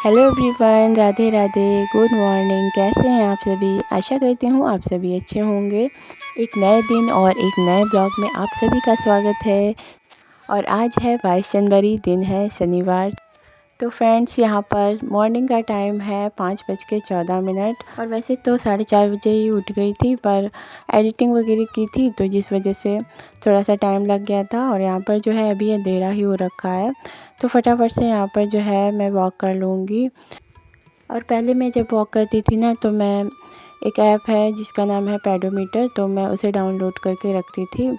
Hello everyone, Radhe Radhe, good morning. कैसे हैं आप सभी? आशा करती हूँ आप सभी अच्छे होंगे। एक नए दिन और एक नए ब्लॉग में आप सभी का स्वागत है। और आज है 22 जनवरी, दिन है शनिवार। तो फ्रेंड्स, यहाँ पर मॉर्निंग का टाइम है 5:14। और वैसे तो 4:30 बजे ही उठ गई थी, पर एडिटिंग वगैरह की थी तो जिस वजह से थोड़ा सा टाइम लग गया था। और यहाँ पर जो है अभी अंधेरा ही हो रखा है, तो फटाफट से यहाँ पर जो है मैं वॉक कर लूँगी। और पहले मैं जब वॉक करती थी ना, तो मैं एक ऐप है जिसका नाम है पेडोमीटर, तो मैं उसे डाउनलोड करके रखती थी।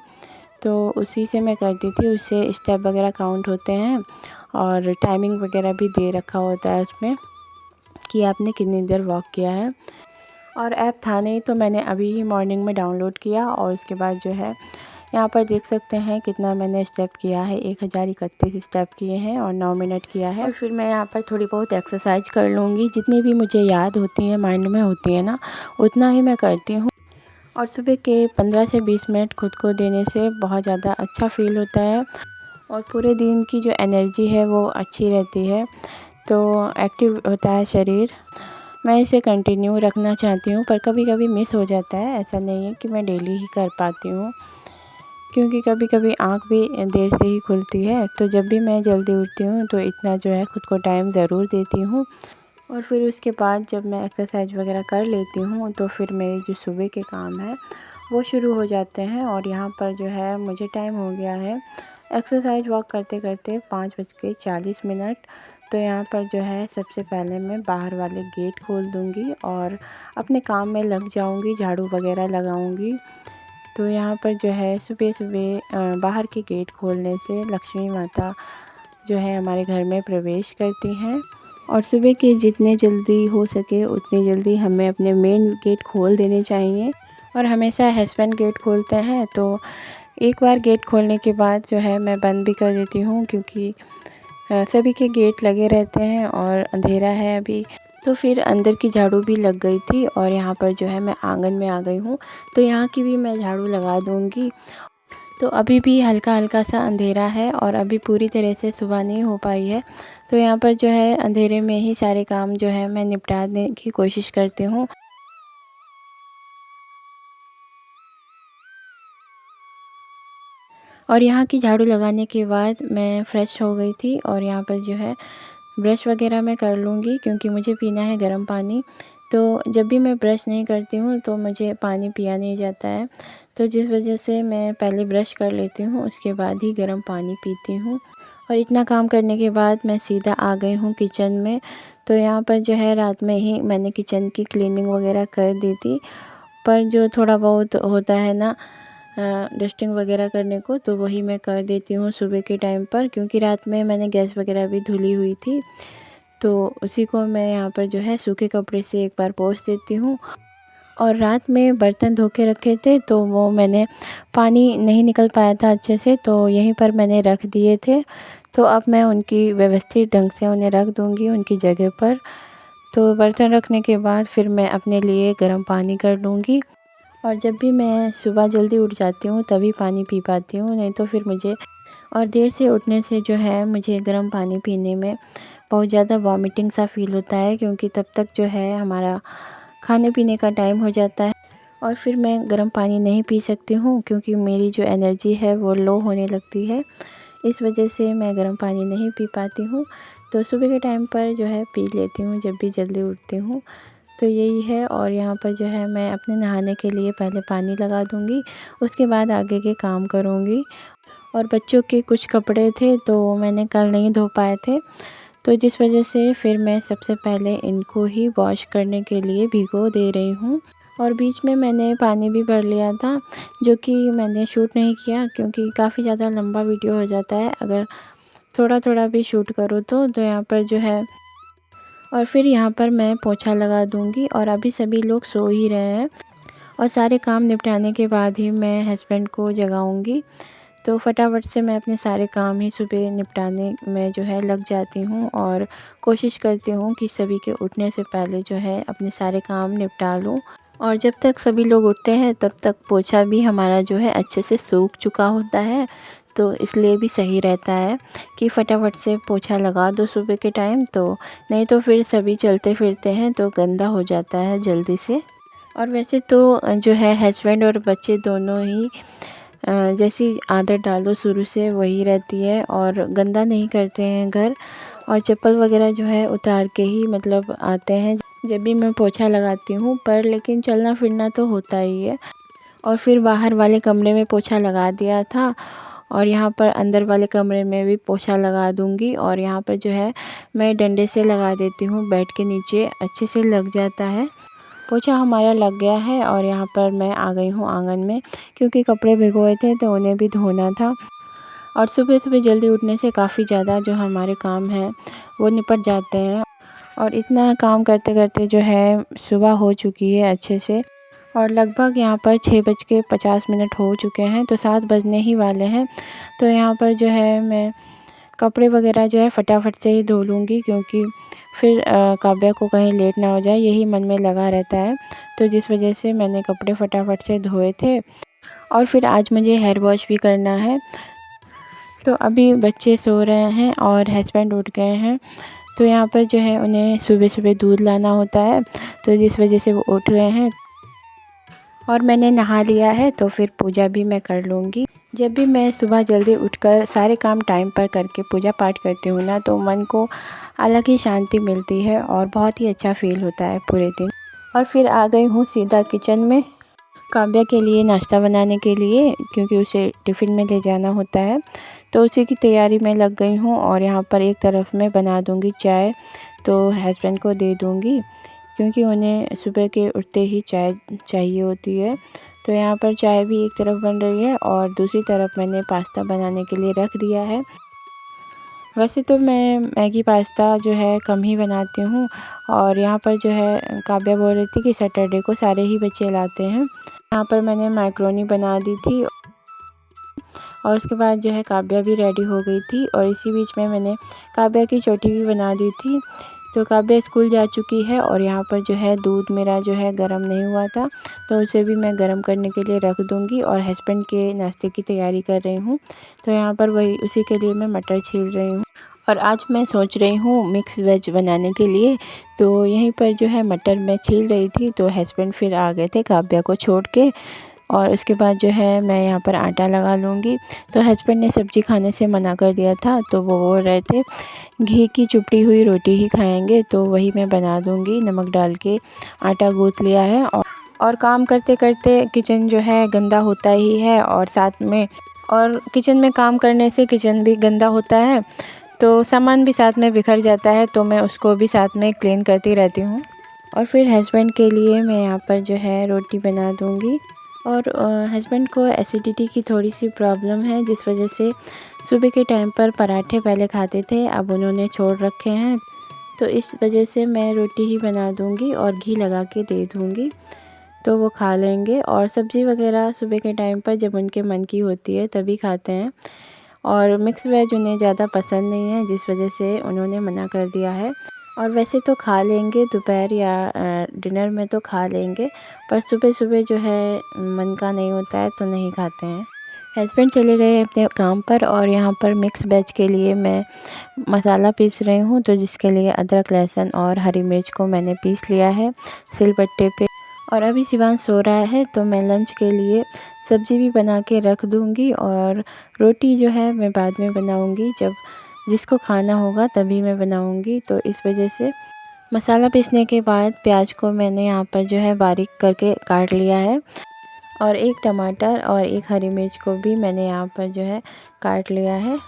तो उसी से मैं करती थी, उससे स्टेप वगैरह काउंट होते हैं और टाइमिंग वगैरह भी दे रखा होता है उसमें कि आपने कितनी देर वॉक किया है। और ऐप था नहीं तो मैंने अभी ही मॉर्निंग में डाउनलोड किया। और उसके बाद जो है यहाँ पर देख सकते हैं कितना मैंने स्टेप किया है। 1031 स्टेप किए हैं और 9 मिनट किया है। और फिर मैं यहाँ पर थोड़ी बहुत एक्सरसाइज कर लूँगी, जितनी भी मुझे याद होती है, माइंड में होती है ना, उतना ही मैं करती हूँ। और सुबह के 15 से 20 मिनट खुद को देने से बहुत ज़्यादा अच्छा फ़ील होता है और पूरे दिन की जो एनर्जी है वो अच्छी रहती है, तो एक्टिव होता है शरीर। मैं इसे कंटिन्यू रखना चाहती हूँ, पर कभी कभी मिस हो जाता है। ऐसा नहीं है कि मैं डेली ही कर पाती हूँ, क्योंकि कभी कभी आँख भी देर से ही खुलती है। तो जब भी मैं जल्दी उठती हूँ तो इतना जो है खुद को टाइम ज़रूर देती हूँ। और फिर उसके बाद जब मैं एक्सरसाइज वगैरह कर लेती हूँ तो फिर मेरे जो सुबह के काम हैं वो शुरू हो जाते हैं। और यहाँ पर जो है मुझे टाइम हो गया है एक्सरसाइज वॉक करते करते 5:40। तो यहाँ पर जो है सबसे पहले मैं बाहर वाले गेट खोल दूँगी और अपने काम में लग जाऊँगी, झाड़ू वगैरह लगाऊँगी। तो यहाँ पर जो है सुबह सुबह बाहर के गेट खोलने से लक्ष्मी माता जो है हमारे घर में प्रवेश करती हैं। और सुबह के जितने जल्दी हो सके उतनी जल्दी हमें अपने मेन गेट खोल देने चाहिए। और हमेशा हस्बैंड गेट खोलते हैं, तो एक बार गेट खोलने के बाद जो है मैं बंद भी कर देती हूँ, क्योंकि सभी के गेट लगे रहते हैं और अंधेरा है अभी। तो फिर अंदर की झाड़ू भी लग गई थी और यहाँ पर जो है मैं आंगन में आ गई हूँ, तो यहाँ की भी मैं झाड़ू लगा दूँगी। तो अभी भी हल्का हल्का सा अंधेरा है और अभी पूरी तरह से सुबह नहीं हो पाई है। तो यहाँ पर जो है अंधेरे में ही सारे काम जो है मैं निपटाने की कोशिश करती हूँ। और यहाँ की झाड़ू लगाने के बाद मैं फ़्रेश हो गई थी और यहाँ पर जो है ब्रश वगैरह मैं कर लूँगी, क्योंकि मुझे पीना है गर्म पानी। तो जब भी मैं ब्रश नहीं करती हूँ तो मुझे पानी पिया नहीं जाता है, तो जिस वजह से मैं पहले ब्रश कर लेती हूँ, उसके बाद ही गर्म पानी पीती हूँ। और इतना काम करने के बाद मैं सीधा आ गई हूँ किचन में। तो यहाँ पर जो है रात में ही मैंने किचन की क्लीनिंग वगैरह कर दी थी, पर जो थोड़ा बहुत होता है ना डस्टिंग वगैरह करने को, तो वही मैं कर देती हूँ सुबह के टाइम पर, क्योंकि रात में मैंने गैस वगैरह भी धुली हुई थी। तो उसी को मैं यहाँ पर जो है सूखे कपड़े से एक बार पोंछ देती हूँ। और रात में बर्तन धो के रखे थे, तो वो मैंने पानी नहीं निकल पाया था अच्छे से, तो यहीं पर मैंने रख दिए थे। तो अब मैं उनकी व्यवस्थित ढंग से उन्हें रख दूँगी उनकी जगह पर। तो बर्तन रखने के बाद फिर मैं अपने लिए गर्म पानी कर लूँगी। और जब भी मैं सुबह जल्दी उठ जाती हूँ तभी पानी पी पाती हूँ, नहीं तो फिर मुझे और देर से उठने से जो है मुझे गर्म पानी पीने में बहुत ज़्यादा वॉमिटिंग सा फ़ील होता है, क्योंकि तब तक जो है हमारा खाने पीने का टाइम हो जाता है। और फिर मैं गर्म पानी नहीं पी सकती हूँ, क्योंकि मेरी जो एनर्जी है वो लो होने लगती है। इस वजह से मैं गर्म पानी नहीं पी पाती हूँ। तो सुबह के टाइम पर जो है पी लेती हूँ जब भी जल्दी उठती हूँ। तो यही है। और यहाँ पर जो है मैं अपने नहाने के लिए पहले पानी लगा दूँगी, उसके बाद आगे के काम करूँगी। और बच्चों के कुछ कपड़े थे तो मैंने कल नहीं धो पाए थे, तो जिस वजह से फिर मैं सबसे पहले इनको ही वॉश करने के लिए भिगो दे रही हूँ। और बीच में मैंने पानी भी भर लिया था, जो कि मैंने शूट नहीं किया, क्योंकि काफ़ी ज़्यादा लंबा वीडियो हो जाता है अगर थोड़ा थोड़ा भी शूट करो तो यहाँ पर जो है। और फिर यहाँ पर मैं पोछा लगा दूँगी। और अभी सभी लोग सो ही रहे हैं और सारे काम निपटाने के बाद ही मैं हस्बैंड को जगाऊँगी। तो फटाफट से मैं अपने सारे काम ही सुबह निपटाने में जो है लग जाती हूँ और कोशिश करती हूँ कि सभी के उठने से पहले जो है अपने सारे काम निपटा लूँ। और जब तक सभी लोग उठते हैं तब तक पोछा भी हमारा जो है अच्छे से सूख चुका होता है। तो इसलिए भी सही रहता है कि फटाफट से पोछा लगा दो सुबह के टाइम, तो नहीं तो फिर सभी चलते फिरते हैं तो गंदा हो जाता है जल्दी से। और वैसे तो जो है हस्बैंड और बच्चे दोनों ही जैसी आदत डालो शुरू से वही रहती है और गंदा नहीं करते हैं घर। और चप्पल वगैरह जो है उतार के ही मतलब आते हैं जब भी मैं पोछा लगाती हूँ, पर लेकिन चलना फिरना तो होता ही है। और फिर बाहर वाले कमरे में पोछा लगा दिया था और यहाँ पर अंदर वाले कमरे में भी पोछा लगा दूँगी। और यहाँ पर जो है मैं डंडे से लगा देती हूँ, बेड के नीचे अच्छे से लग जाता है। पोछा हमारा लग गया है और यहाँ पर मैं आ गई हूँ आंगन में, क्योंकि कपड़े भिगोए थे तो उन्हें भी धोना था। और सुबह सुबह जल्दी उठने से काफ़ी ज़्यादा जो हमारे काम हैं वो निपट जाते हैं। और इतना काम करते करते जो है सुबह हो चुकी है अच्छे से, और लगभग यहाँ पर 6:50 हो चुके हैं, तो 7 बजने ही वाले हैं। तो यहाँ पर जो है मैं कपड़े वगैरह जो है फटाफट से ही धो लूँगी, क्योंकि फिर काव्या को कहीं लेट ना हो जाए, यही मन में लगा रहता है। तो जिस वजह से मैंने कपड़े फटाफट से धोए थे। और फिर आज मुझे हेयर वॉश भी करना है। तो अभी बच्चे सो रहे हैं और हस्बैंड उठ गए हैं, तो यहाँ पर जो है उन्हें सुबह सुबह दूध लाना होता है, तो जिस वजह से वो उठ गए हैं। और मैंने नहा लिया है तो फिर पूजा भी मैं कर लूँगी। जब भी मैं सुबह जल्दी उठकर सारे काम टाइम पर करके पूजा पाठ करती हूँ ना, तो मन को अलग ही शांति मिलती है और बहुत ही अच्छा फील होता है पूरे दिन। और फिर आ गई हूँ सीधा किचन में काव्या के लिए नाश्ता बनाने के लिए, क्योंकि उसे टिफ़िन में ले जाना होता है। तो उसी की तैयारी में लग गई हूँ। और यहाँ पर एक तरफ मैं बना दूँगी चाय, तो हस्बैंड को दे दूँगी, क्योंकि उन्हें सुबह के उठते ही चाय चाहिए होती है। तो यहाँ पर चाय भी एक तरफ बन रही है और दूसरी तरफ मैंने पास्ता बनाने के लिए रख दिया है। वैसे तो मैं मैगी पास्ता जो है कम ही बनाती हूँ, और यहाँ पर जो है काव्या बोल रही थी कि सैटरडे को सारे ही बच्चे लाते हैं। यहाँ पर मैंने मैक्रोनी बना दी थी और उसके बाद जो है काव्या भी रेडी हो गई थी, और इसी बीच में मैंने काव्या की चोटी भी बना दी थी। तो काव्या स्कूल जा चुकी है और यहाँ पर जो है दूध मेरा जो है गर्म नहीं हुआ था, तो उसे भी मैं गर्म करने के लिए रख दूँगी। और हस्बैंड के नाश्ते की तैयारी कर रही हूँ, तो यहाँ पर वही उसी के लिए मैं मटर छील रही हूँ। और आज मैं सोच रही हूँ मिक्स वेज बनाने के लिए, तो यहीं पर जो है मटर मैं छील रही थी, तो हस्बैंड फिर आ गए थे काव्या को छोड़ के। और उसके बाद जो है मैं यहाँ पर आटा लगा लूँगी। तो हस्बैंड ने सब्ज़ी खाने से मना कर दिया था, तो वो बोल रहे थे घी की चुपड़ी हुई रोटी ही खाएंगे, तो वही मैं बना दूँगी। नमक डाल के आटा गूँथ लिया है। और काम करते करते किचन जो है गंदा होता ही है, और साथ में और किचन में काम करने से किचन भी गंदा होता है, तो सामान भी साथ में बिखर जाता है, तो मैं उसको भी साथ में क्लीन करती रहती हूँ। और फिर हस्बैंड के लिए मैं यहाँ पर जो है रोटी बना दूँगी। और हस्बैंड को एसिडिटी की थोड़ी सी प्रॉब्लम है, जिस वजह से सुबह के टाइम पर पराठे पहले खाते थे, अब उन्होंने छोड़ रखे हैं। तो इस वजह से मैं रोटी ही बना दूँगी और घी लगा के दे दूँगी, तो वो खा लेंगे। और सब्ज़ी वगैरह सुबह के टाइम पर जब उनके मन की होती है तभी खाते हैं। और मिक्स वेज उन्हें ज़्यादा पसंद नहीं है, जिस वजह से उन्होंने मना कर दिया है। और वैसे तो खा लेंगे दोपहर या डिनर में तो खा लेंगे, पर सुबह सुबह जो है मन का नहीं होता है तो नहीं खाते हैं। हस्बैंड चले गए अपने काम पर, और यहाँ पर मिक्स वेज के लिए मैं मसाला पीस रही हूँ, तो जिसके लिए अदरक, लहसुन और हरी मिर्च को मैंने पीस लिया है सिलबट्टे पे। और अभी शिवांश सो रहा है, तो मैं लंच के लिए सब्ज़ी भी बना के रख दूँगी, और रोटी जो है मैं बाद में बनाऊँगी, जब जिसको खाना होगा तभी मैं बनाऊँगी। तो इस वजह से मसाला पीसने के बाद प्याज को मैंने यहाँ पर जो है बारीक करके काट लिया है, और एक टमाटर और एक हरी मिर्च को भी मैंने यहाँ पर जो है काट लिया है।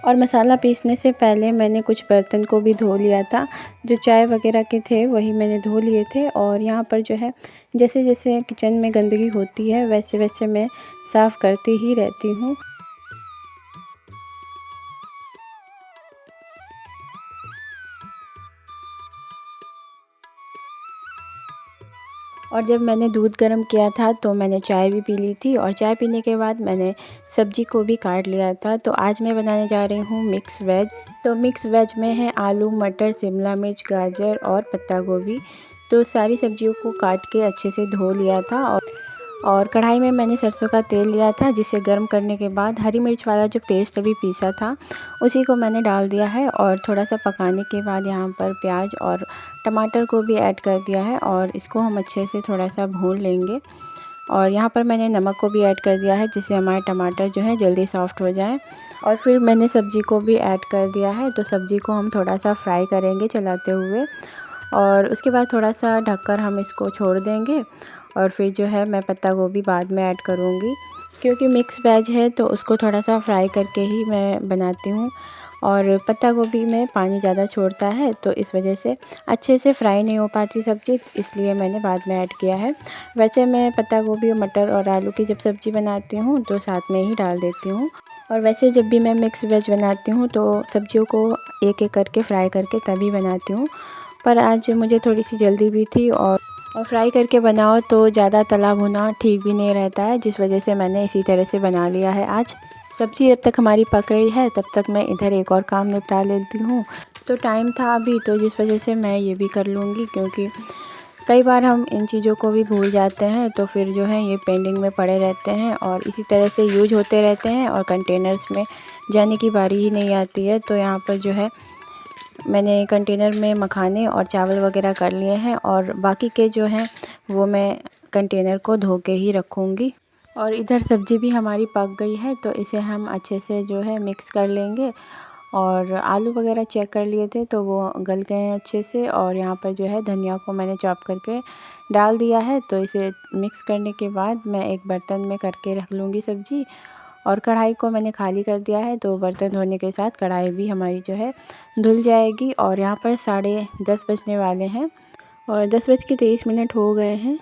और मसाला पीसने से पहले मैंने कुछ बर्तन को भी धो लिया था, जो चाय वगैरह के थे वही मैंने धो लिए थे। और यहाँ पर जो है जैसे जैसे किचन में गंदगी होती है वैसे वैसे मैं साफ़ करती ही रहती हूँ। और जब मैंने दूध गर्म किया था तो मैंने चाय भी पी ली थी, और चाय पीने के बाद मैंने सब्ज़ी को भी काट लिया था। तो आज मैं बनाने जा रही हूँ मिक्स वेज। तो मिक्स वेज में है आलू, मटर, शिमला मिर्च, गाजर और पत्ता गोभी। तो सारी सब्जियों को काट के अच्छे से धो लिया था, और कढ़ाई में मैंने सरसों का तेल लिया था, जिसे गर्म करने के बाद हरी मिर्च वाला जो पेस्ट अभी पीसा था उसी को मैंने डाल दिया है। और थोड़ा सा पकाने के बाद यहाँ पर प्याज और टमाटर को भी ऐड कर दिया है और इसको हम अच्छे से थोड़ा सा भून लेंगे। और यहाँ पर मैंने नमक को भी ऐड कर दिया है, जिससे हमारे टमाटर जो है जल्दी सॉफ्ट हो जाएं। और फिर मैंने सब्ज़ी को भी ऐड कर दिया है, तो सब्ज़ी को हम थोड़ा सा फ्राई करेंगे चलाते हुए। और उसके बाद थोड़ा सा ढककर हम इसको छोड़ देंगे। और फिर जो है मैं पत्ता गोभी बाद में ऐड करूँगी, क्योंकि मिक्स वेज है तो उसको थोड़ा सा फ्राई करके ही मैं बनाती हूँ। और पत्ता गोभी में पानी ज़्यादा छोड़ता है, तो इस वजह से अच्छे से फ्राई नहीं हो पाती सब्ज़ी, इसलिए मैंने बाद में ऐड किया है। वैसे मैं पत्ता गोभी और मटर और आलू की जब सब्ज़ी बनाती हूँ तो साथ में ही डाल देती हूँ। और वैसे जब भी मैं मिक्स वेज बनाती हूँ तो सब्जियों को एक एक करके फ्राई करके तभी बनाती हूँ। पर आज मुझे थोड़ी सी जल्दी भी थी, और फ्राई करके बनाओ तो ज़्यादा तला भुना ठीक भी नहीं रहता है, जिस वजह से मैंने इसी तरह से बना लिया है आज। सब्ज़ी जब तक हमारी पक रही है तब तक मैं इधर एक और काम निपटा लेती हूँ। तो टाइम था अभी, तो जिस वजह से मैं ये भी कर लूँगी, क्योंकि कई बार हम इन चीज़ों को भी भूल जाते हैं, तो फिर जो है ये पेंडिंग में पड़े रहते हैं और इसी तरह से यूज होते रहते हैं और कंटेनर्स में जाने की बारी ही नहीं आती है। तो यहाँ पर जो है मैंने कंटेनर में मखाने और चावल वगैरह कर लिए हैं, और बाकी के जो हैं वो मैं कंटेनर को धो के ही रखूँगी। और इधर सब्ज़ी भी हमारी पक गई है, तो इसे हम अच्छे से जो है मिक्स कर लेंगे। और आलू वगैरह चेक कर लिए थे तो वो गल गए हैं अच्छे से। और यहाँ पर जो है धनिया को मैंने चॉप करके डाल दिया है, तो इसे मिक्स करने के बाद मैं एक बर्तन में करके रख लूँगी सब्ज़ी। और कढ़ाई को मैंने खाली कर दिया है, तो बर्तन धोने के साथ कढ़ाई भी हमारी जो है धुल जाएगी। और यहाँ पर 10:30 बजने वाले हैं और 10:23 हो गए हैं।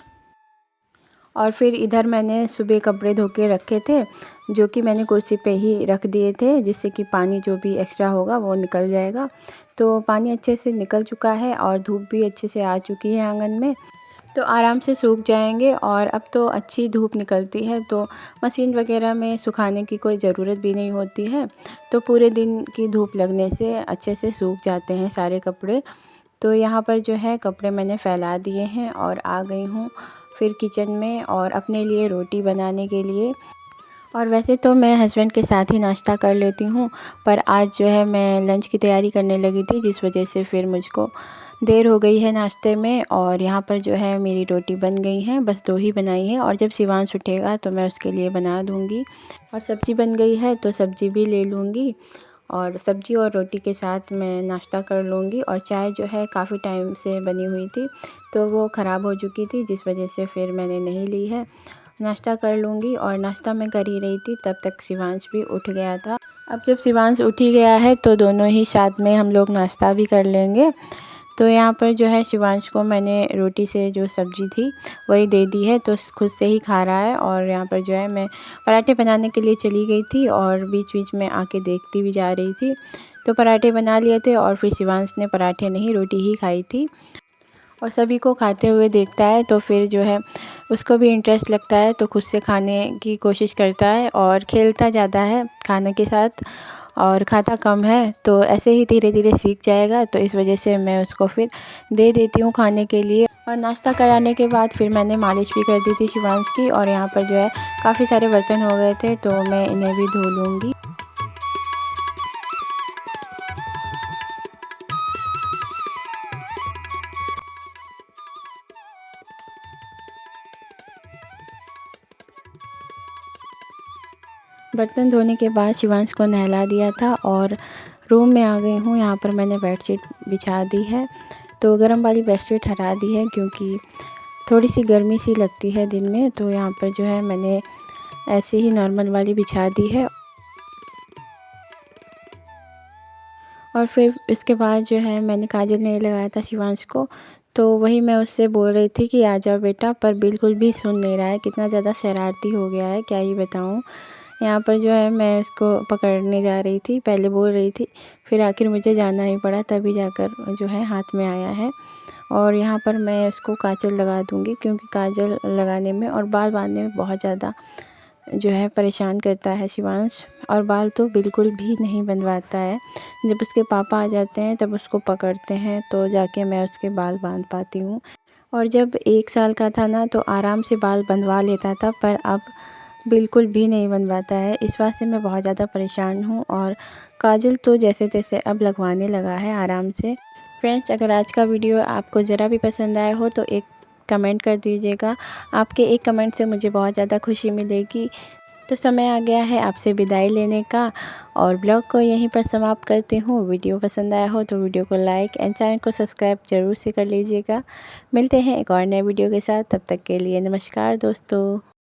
और फिर इधर मैंने सुबह कपड़े धो के रखे थे, जो कि मैंने कुर्सी पे ही रख दिए थे, जिससे कि पानी जो भी एक्स्ट्रा होगा वो निकल जाएगा। तो पानी अच्छे से निकल चुका है और धूप भी अच्छे से आ चुकी है आंगन में, तो आराम से सूख जाएंगे। और अब तो अच्छी धूप निकलती है, तो मशीन वगैरह में सुखाने की कोई ज़रूरत भी नहीं होती है। तो पूरे दिन की धूप लगने से अच्छे से सूख जाते हैं सारे कपड़े। तो यहाँ पर जो है कपड़े मैंने फैला दिए हैं और आ गई हूँ फिर किचन में और अपने लिए रोटी बनाने के लिए। और वैसे तो मैं हस्बैंड के साथ ही नाश्ता कर लेती हूँ, पर आज जो है मैं लंच की तैयारी करने लगी थी, जिस वजह से फिर मुझको देर हो गई है नाश्ते में। और यहाँ पर जो है मेरी रोटी बन गई हैं, बस 2 ही बनाई हैं, और जब शिवांश उठेगा तो मैं उसके लिए बना दूँगी। और सब्ज़ी बन गई है तो सब्ज़ी भी ले लूँगी, और सब्ज़ी और रोटी के साथ मैं नाश्ता कर लूँगी। और चाय जो है काफ़ी टाइम से बनी हुई थी, तो वो ख़राब हो चुकी थी, जिस वजह से फिर मैंने नहीं ली है। नाश्ता कर लूँगी। और नाश्ता मैं कर ही रही थी तब तक शिवांश भी उठ गया था। अब जब शिवांश उठ ही गया है तो दोनों ही साथ में हम लोग नाश्ता भी कर लेंगे। तो यहाँ पर जो है शिवांश को मैंने रोटी से जो सब्ज़ी थी वही दे दी है, तो खुद से ही खा रहा है। और यहाँ पर जो है मैं पराठे बनाने के लिए चली गई थी और बीच बीच में आके देखती भी जा रही थी। तो पराठे बना लिए थे और फिर शिवांश ने पराठे नहीं रोटी ही खाई थी। और सभी को खाते हुए देखता है तो फिर जो है उसको भी इंटरेस्ट लगता है, तो खुद से खाने की कोशिश करता है और खेलता ज़्यादा है खाने के साथ और खाता कम है। तो ऐसे ही धीरे धीरे सीख जाएगा, तो इस वजह से मैं उसको फिर दे देती हूँ खाने के लिए। और नाश्ता कराने के बाद फिर मैंने मालिश भी कर दी थी शिवांश की। और यहाँ पर जो है काफ़ी सारे बर्तन हो गए थे, तो मैं इन्हें भी धो लूँगी। बर्तन धोने के बाद शिवांश को नहला दिया था और रूम में आ गई हूँ। यहाँ पर मैंने बेडशीट बिछा दी है, तो गर्म वाली बेडशीट हटा दी है, क्योंकि थोड़ी सी गर्मी सी लगती है दिन में। तो यहाँ पर जो है मैंने ऐसे ही नॉर्मल वाली बिछा दी है। और फिर इसके बाद जो है मैंने काजल नहीं लगाया था शिवांश को, तो वही मैं उससे बोल रही थी कि आ जाओ बेटा, पर बिल्कुल भी सुन नहीं रहा है। कितना ज़्यादा शरारती हो गया है, क्या ही बताऊँ। यहाँ पर जो है मैं उसको पकड़ने जा रही थी, पहले बोल रही थी, फिर आखिर मुझे जाना ही पड़ा, तभी जाकर जो है हाथ में आया है। और यहाँ पर मैं उसको काजल लगा दूँगी, क्योंकि काजल लगाने में और बाल बांधने में बहुत ज़्यादा जो है परेशान करता है शिवांश। और बाल तो बिल्कुल भी नहीं बनवाता है। जब उसके पापा आ जाते हैं तब उसको पकड़ते हैं, तो जाके मैं उसके बाल बांध पाती हूँ। और जब 1 साल का था ना तो आराम से बाल बनवा लेता था, पर अब बिल्कुल भी नहीं बनवाता है। इस बात से मैं बहुत ज़्यादा परेशान हूँ और काजल तो जैसे तैसे अब लगवाने लगा है आराम से। फ्रेंड्स, अगर आज का वीडियो आपको ज़रा भी पसंद आया हो तो एक कमेंट कर दीजिएगा। आपके एक कमेंट से मुझे बहुत ज़्यादा खुशी मिलेगी। तो समय आ गया है आपसे विदाई लेने का और ब्लॉग को यहीं पर समाप्त करती हूँ। वीडियो पसंद आया हो तो वीडियो को लाइक एंड चैनल को सब्सक्राइब ज़रूर से कर लीजिएगा। मिलते हैं एक और नए वीडियो के साथ, तब तक के लिए नमस्कार दोस्तों।